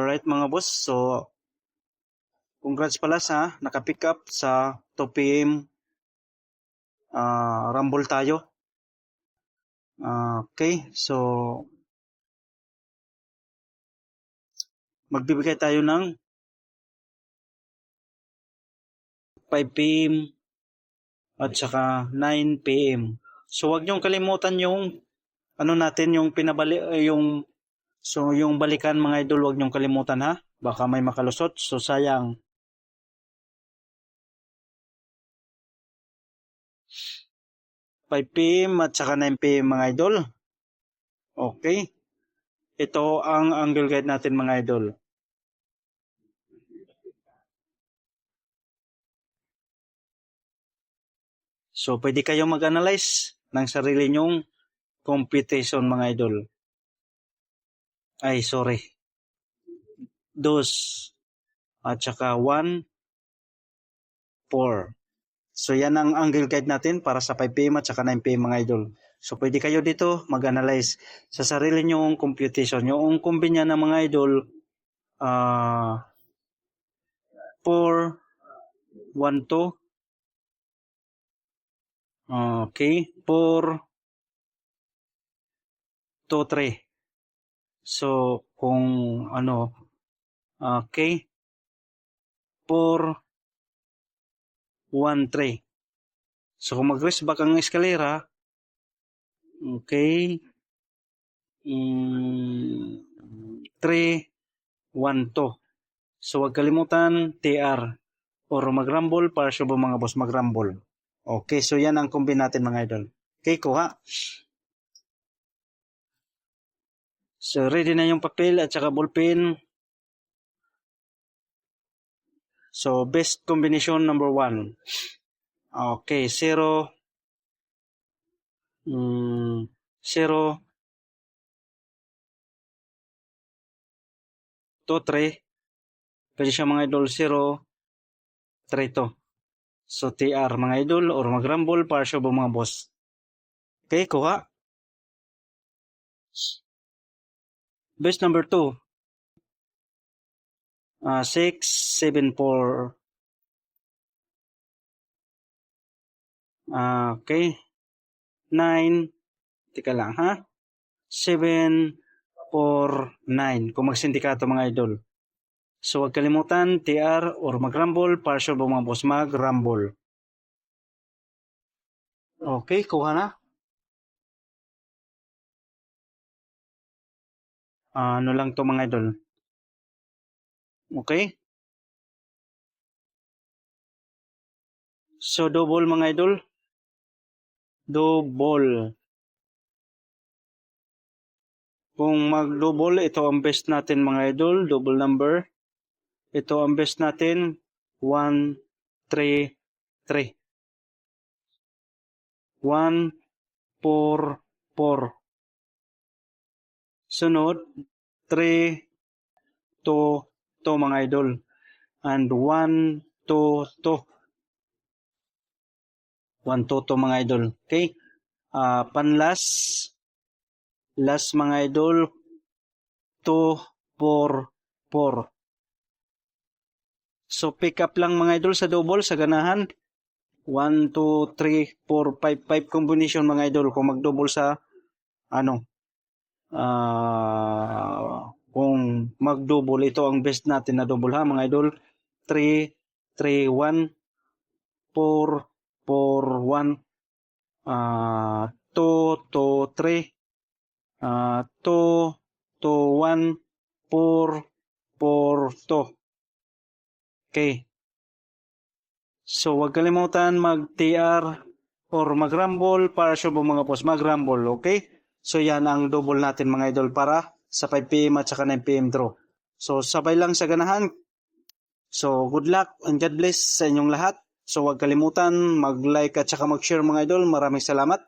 Alright mga boss, so congrats pala sa nakapick up sa 2 PM rumble tayo. Okay, so magbibigay tayo ng 5 PM at saka 9 PM. So wag niyong kalimutan yung natin yung yung balikan mga idol, wag niyong kalimutan ha. Baka may makalusot, so sayang. PM at saka 9 PM mga idol. Okay. Ito ang angle guide natin mga idol. So pwede kayong mag-analyze ng sarili nyong computation mga idol. Ay, sorry. 2 at saka 1, 4. So yan ang angle guide natin para sa 5 PM at saka 9 PM mga idol. So pwede kayo dito mag-analyze sa sarili nyong computation. Yung kumbinya ng mga idol, 4, 1, 2. Okay, 4, 2, 3. So kung okay, 4, 1, 3. So kung mag-raise back ang eskalera, okay, 3, 1, 2. So wag kalimutan TR or mag-rumble para sure mga boss mag-rumble. Okay, so yan ang kombi natin mga idol. Okay, kuha. So ready na yung papel at saka ballpen. So best combination number 1. Okay, 0, 0, 2, 3. Pwede siya mga idol 0, 3, 2. So TR mga idol or mag-rumble para sure mga boss. Okay, kuha. Best number 2. 6, 7, 4. Okay. 9. Tika lang ha. 7, 4, 9. Kung magsindikato mga idol. So huwag kalimutan TR or mag-rumble para sure mga boss mag-rumble. Okay, kuha na. Ano lang to mga idol. Okay. So double mga idol. Double. Kung mag-double, ito ang best natin mga idol. Double number. Ito ang best natin. 1, 3, 3. 1, 4, 4. Sunod, 3, 2, 2 mga idol. And 1, 2, 2. 1, 2, 2 mga idol. Okay. Last mga idol, 2, 4, 4. So pick up lang mga idol sa double, sa ganahan. 1, 2, 3, 4, 5, 5 combination mga idol. Kung mag-double sa kung mag-double, ito ang best natin na double ha mga idol. 3, 3, 1, 4, 4, 1, 2, 2, 3, 2, 2, 1, 4, 4, 2. Okay. So wag kalimutan mag-TR or mag-rumble para sure mga boss mag-rumble. Okay. So yan ang double natin mga idol para sa 5 PM at saka 9 PM draw. So sabay lang sa ganahan. So good luck and God bless sa inyong lahat. So wag kalimutan mag-like at saka mag-share mga idol. Maraming salamat.